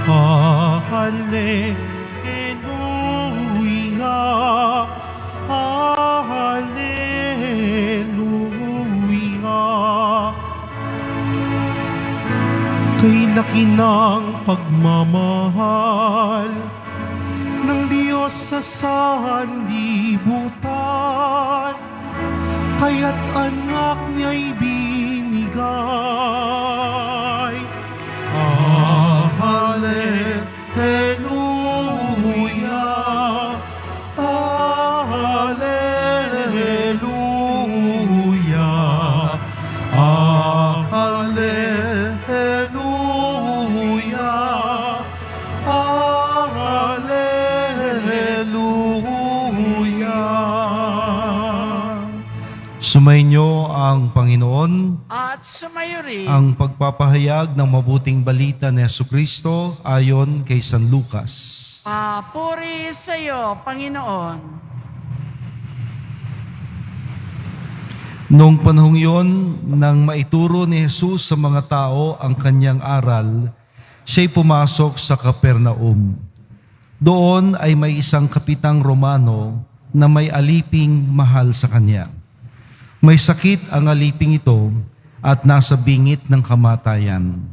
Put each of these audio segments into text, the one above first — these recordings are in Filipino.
Hallelujah, Hallelujah. Kay laki ng pagmamahal ng Diyos sa sanlibutan, kaya't anak niya'y binigay. Hallelujah, Hallelujah, Hallelujah, Hallelujah. Sumainyo ang Panginoon At sumayo rin ang pagpapahayag ng mabuting balita ni Jesucristo ayon kay San Lucas. papuri sa iyo, Panginoon. Noong panahong yon, nang maituro ni Jesus sa mga tao ang kanyang aral, siya'y pumasok sa Capernaum. Doon ay may isang kapitang Romano na may aliping mahal sa kanya. May sakit ang aliping ito at nasa bingit ng kamatayan.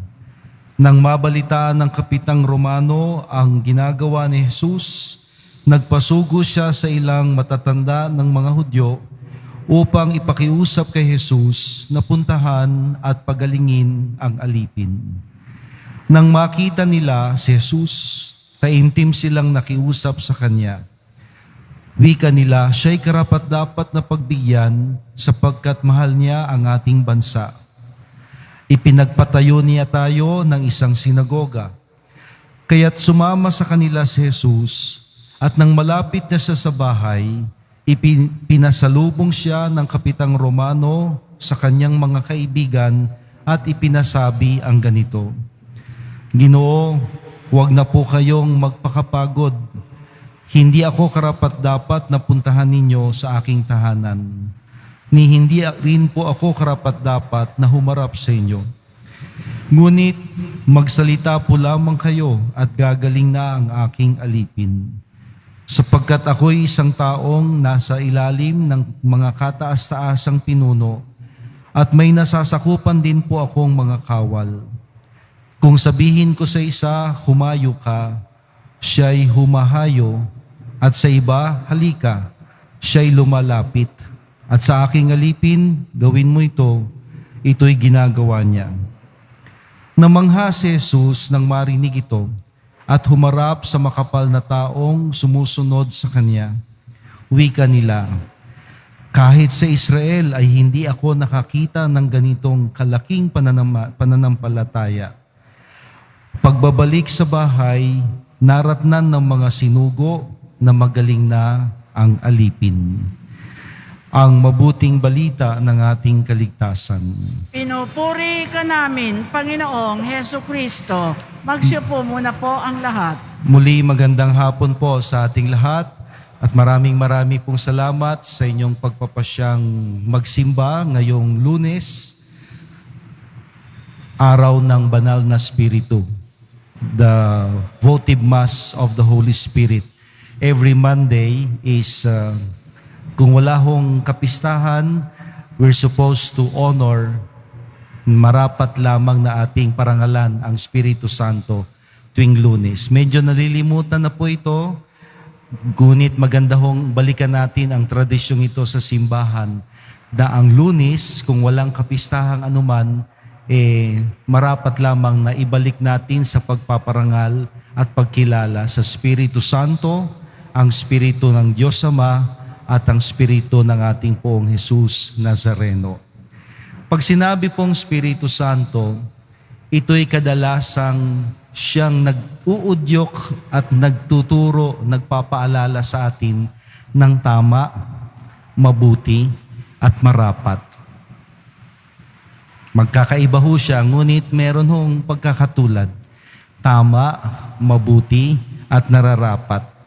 Nang mabalitaan ng kapitang Romano ang ginagawa ni Jesus, nagpasugo siya sa ilang matatanda ng mga Hudyo upang ipakiusap kay Jesus na puntahan at pagalingin ang alipin. Nang makita nila si Jesus, taimtim silang nakiusap sa kanya. Wika nila, siya'y karapat-dapat na pagbigyan sapagkat mahal niya ang ating bansa. Ipinagpatayo niya tayo ng isang sinagoga. Kaya't sumama sa kanila si Jesus at nang malapit na siya sa bahay, pinasalubong siya ng kapitang Romano sa kanyang mga kaibigan at ipinasabi ang ganito, Ginoo, huwag na po kayong magpakapagod. Hindi ako karapat-dapat na puntahan ninyo sa aking tahanan, ni hindi rin po ako karapat-dapat na humarap sa inyo. Ngunit magsalita po lamang kayo at gagaling na ang aking alipin. Sapagkat ako'y isang taong nasa ilalim ng mga kataas-taasang pinuno at may nasasakupan din po akong mga kawal. Kung sabihin ko sa isa, humayo ka, siya'y humahayo, at sa iba, halika, siya'y lumalapit. At sa aking alipin, gawin mo ito, ito'y ginagawa niya. Namangha si Jesus nang marinig ito at humarap sa makapal na taong sumusunod sa kanya. Wika nila, kahit sa Israel ay hindi ako nakakita ng ganitong kalaking pananampalataya. Pagbabalik sa bahay, naratnan ng mga sinugo na magaling na ang alipin. Ang mabuting balita ng ating kaligtasan. Pinupuri ka namin, Panginoong Heso Kristo. Magsiupo muna po ang lahat. Muli magandang hapon po sa ating lahat at maraming pong salamat sa inyong pagpapasyang magsimba ngayong Lunes, araw ng Banal na Espiritu, the votive Mass of the Holy Spirit. Every Monday is, kung wala hong kapistahan, we're supposed to honor, marapat lamang na ating parangalan ang Espiritu Santo tuwing Lunes. Medyo nalilimutan na po ito, ngunit maganda hong balikan natin ang tradisyong ito sa simbahan na ang Lunes, kung walang kapistahang anuman, marapat lamang na ibalik natin sa pagpaparangal at pagkilala sa Espiritu Santo, ang Espiritu ng Diyos Ama at ang Espiritu ng ating Poong Jesus Nazareno. Pag sinabi pong Espiritu Santo, ito'y kadalasang siyang nag-uudyok at nagtuturo, nagpapaalala sa atin ng tama, mabuti at marapat. Magkakaiba ho siya, ngunit meron hong pagkakatulad. Tama, mabuti at nararapat.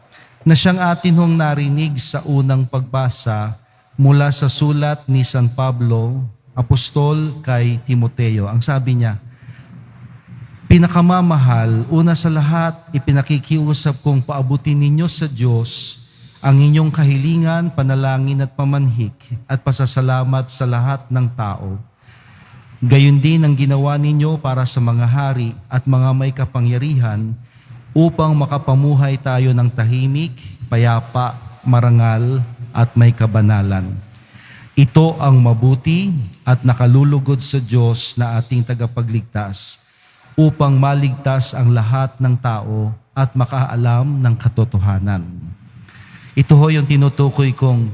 Na siyang atin hong narinig sa unang pagbasa mula sa sulat ni San Pablo, Apostol kay Timoteo. Ang sabi niya, Pinakamamahal, una sa lahat, ipinakikiusap kong paabutin ninyo sa Diyos ang inyong kahilingan, panalangin at pamanhik at pasasalamat sa lahat ng tao. Gayon din ang ginawa ninyo para sa mga hari at mga may kapangyarihan upang makapamuhay tayo ng tahimik, payapa, marangal at may kabanalan. Ito ang mabuti at nakalulugod sa Diyos na ating tagapagligtas upang maligtas ang lahat ng tao at makaalam ng katotohanan. Ito ho yung tinutukoy kong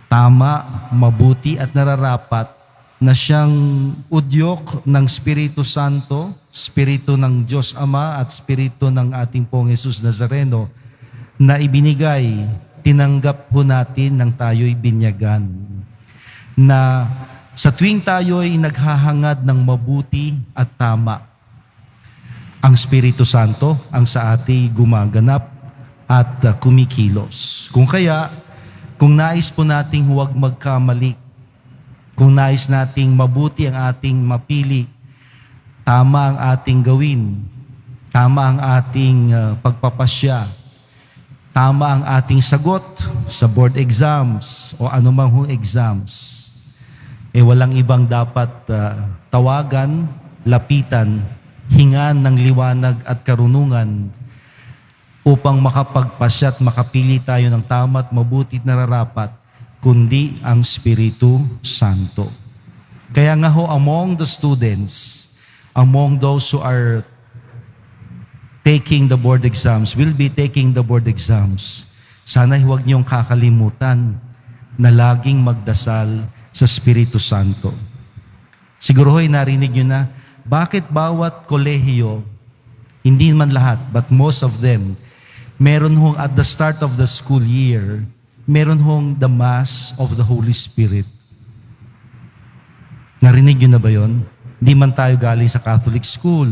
tama, mabuti at nararapat na siyang udyok ng Espiritu Santo, Espiritu ng Diyos Ama at Espiritu ng ating Pong Jesus Nazareno na ibinigay, tinanggap ho natin nang tayo'y binyagan. Na sa tuwing tayo'y naghahangad ng mabuti at tama, ang Espiritu Santo ang sa ating gumaganap at kumikilos. Kung kaya, kung nais po nating huwag magkamali, kung nais nating mabuti ang ating mapili, tama ang ating gawin, tama ang ating pagpapasya, tama ang ating sagot sa board exams o anumang hong exams, walang ibang dapat tawagan, lapitan, hingan ng liwanag at karunungan upang makapagpasya at makapili tayo ng tama at mabuti at nararapat, kundi ang Espiritu Santo. Kaya nga ho, among the students, among those who are taking the board exams, will be taking the board exams, sana huwag niyong kakalimutan na laging magdasal sa Espiritu Santo. Siguro ho'y narinig niyo na, bakit bawat kolehiyo, hindi man lahat, but most of them, meron hong at the start of the school year, meron hong the Mass of the Holy Spirit. Narinig niyo na ba yon? Hindi man tayo galing sa Catholic school.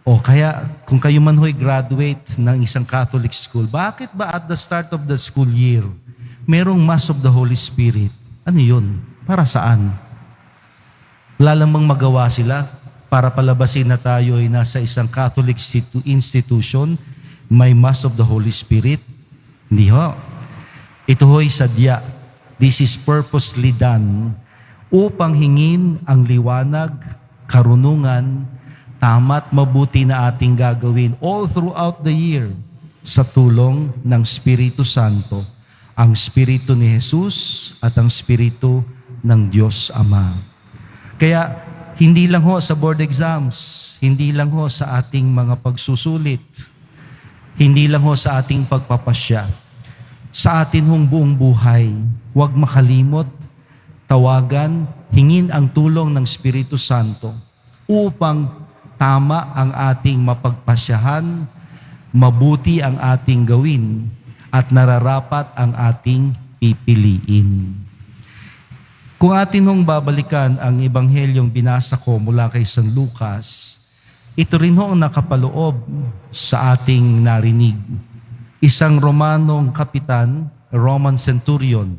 O kaya, kung kayo man ho'y graduate ng isang Catholic school, bakit ba at the start of the school year, merong Mass of the Holy Spirit? Ano yun? Para saan? Wala lamang magawa sila para palabasin na tayo ay nasa isang Catholic institution, may Mass of the Holy Spirit? Hindi ho. Ito ho'y sadya. This is purposely done upang hingin ang liwanag, karunungan, tama't mabuti na ating gagawin all throughout the year sa tulong ng Espiritu Santo, ang Espiritu ni Jesus at ang Espiritu ng Diyos Ama. Kaya, hindi lang ho sa board exams, hindi lang ho sa ating mga pagsusulit, hindi lang ho sa ating pagpapasya. Sa atin hong buong buhay, huwag makalimot, tawagan, hingin ang tulong ng Espiritu Santo upang tama ang ating mapagpasyahan, mabuti ang ating gawin, at nararapat ang ating pipiliin. Kung atin hong babalikan ang ebanghelyong binasa ko mula kay San Lucas, ito rin ho ang nakapaloob sa ating narinig. Isang Romanong kapitan, Roman centurion,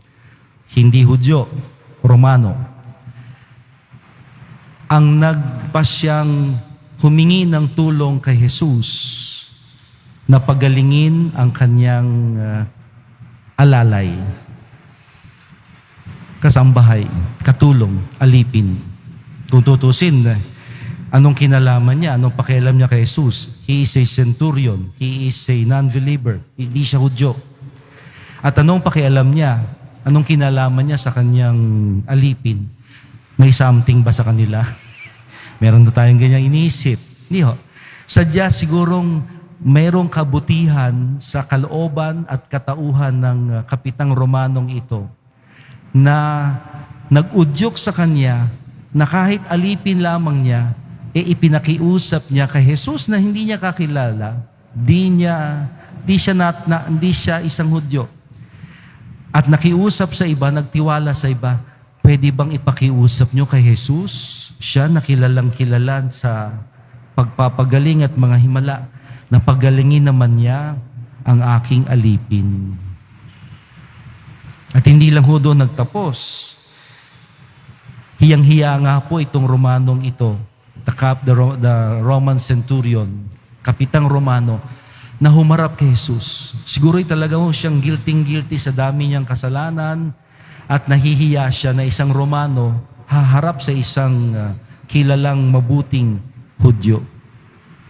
hindi Hudyo, Romano, ang nagpasyang humingi ng tulong kay Jesus na pagalingin ang kanyang alalay, kasambahay, katulong, alipin. Kung tutusin, anong kinalaman niya? Anong pakialam niya kay Jesus? He is a centurion. He is a non-believer. Hindi siya Hudyo. At anong pakialam niya? Anong kinalaman niya sa kanyang alipin? May something ba sa kanila? Meron na tayong ganyang iniisip. Hindi ho. Sadya sigurong mayroong kabutihan sa kalooban at katauhan ng kapitang Romanong ito na nag-udyok sa kanya na kahit alipin lamang niya, ipinakiusap niya kay Jesus na hindi niya kakilala, hindi siya isang Hudyo. At nakiusap sa iba, nagtiwala sa iba, pwede bang ipakiusap niyo kay Jesus? Siya nakilalang kilala sa pagpapagaling at mga himala, na pagalingin naman niya ang aking alipin. At hindi lang ho doon nagtapos. Hiyang-hiya nga po itong Romanong ito. the Roman centurion, kapitang Romano, na humarap kay Jesus. Siguro'y talaga siyang guilty sa dami niyang kasalanan at nahihiya siya na isang Romano haharap sa isang kilalang mabuting Hudyo.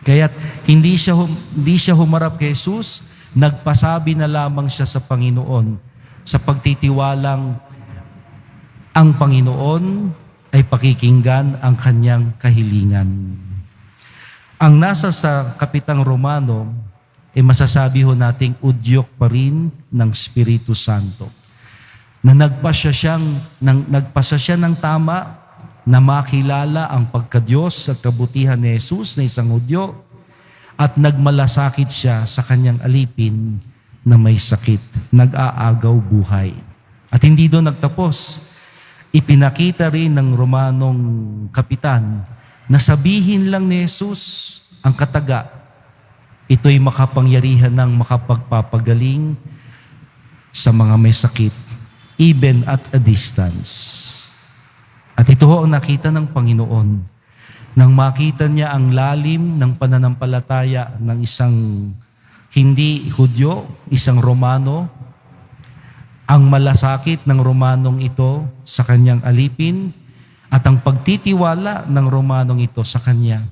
Kaya't hindi siya humarap kay Jesus, nagpasabi na lamang siya sa Panginoon sa pagtitiwalang ang Panginoon ay pakikinggan ang kanyang kahilingan. Ang nasa sa kapitang Romano ay masasabi nating udyok pa rin ng Espiritu Santo. Na nagpasya siya ng tama na makilala ang pagka-Diyos at kabutihan ni Jesus na isang Hudyo at nagmalasakit siya sa kanyang alipin na may sakit, nag-aagaw buhay. At hindi doon nagtapos. Ipinakita rin ng Romanong kapitan na sabihin lang ni Jesus ang kataga, ito'y makapangyarihan ng makapagpapagaling sa mga may sakit, even at a distance. At ito ang nakita ng Panginoon nang makita niya ang lalim ng pananampalataya ng isang hindi Hudyo, isang Romano, ang malasakit ng Romanong ito sa kanyang alipin at ang pagtitiwala ng Romanong ito sa kanya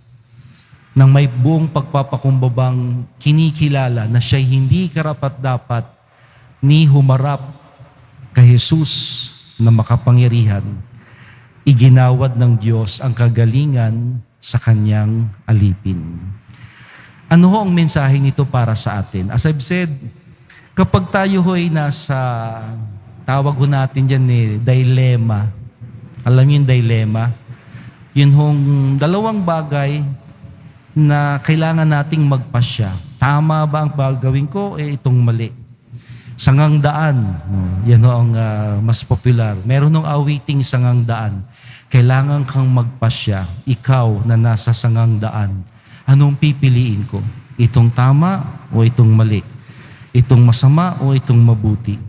nang may buong pagpapakumbabang kinikilala na siya'y hindi karapat-dapat ni humarap kay Jesus na makapangyarihan, iginawad ng Diyos ang kagalingan sa kanyang alipin. Ano ho ang mensahe nito para sa atin? As I've said, kapag tayo ho'y nasa, tawag ho natin dyan dilemma. Alam niyo yung dilemma? Yun hong dalawang bagay na kailangan nating magpasya. Tama ba ang gagawin ko? Itong mali. Sangang daan. Yan ho ang mas popular. Meron nung awiting sangang daan. Kailangan kang magpasya. Ikaw na nasa sangang daan. Anong pipiliin ko? Itong tama o itong mali? Itong masama o itong mabuti?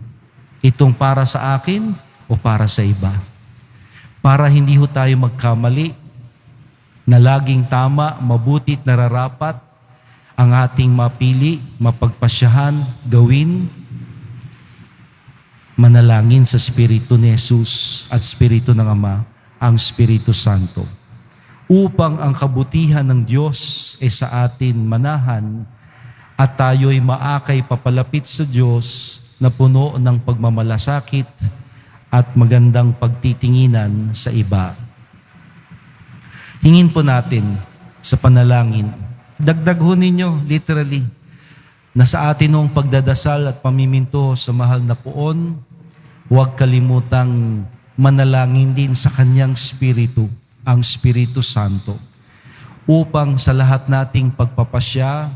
Itong para sa akin o para sa iba? Para hindi ho tayo magkamali na laging tama, mabuti at nararapat ang ating mapili, mapagpasyahan, gawin, manalangin sa Espiritu ni Jesus at Espiritu ng Ama, ang Espiritu Santo, upang ang kabutihan ng Diyos ay sa atin manahan at tayo'y maakay papalapit sa Diyos na puno ng pagmamalasakit at magandang pagtitinginan sa iba. Hingin po natin sa panalangin. Dagdag ho ninyo, literally, na sa atin nung pagdadasal at pamiminto sa mahal na Poon, huwag kalimutang manalangin din sa kanyang Espiritu, ang Espiritu Santo, upang sa lahat nating pagpapasya,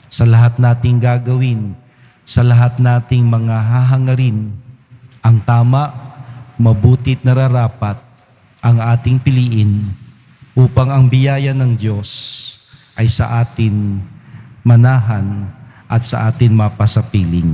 sa lahat nating gagawin, sa lahat nating mga hahangarin, ang tama, mabuti at nararapat ang ating piliin upang ang biyaya ng Diyos ay sa atin manahan at sa atin mapasapiling.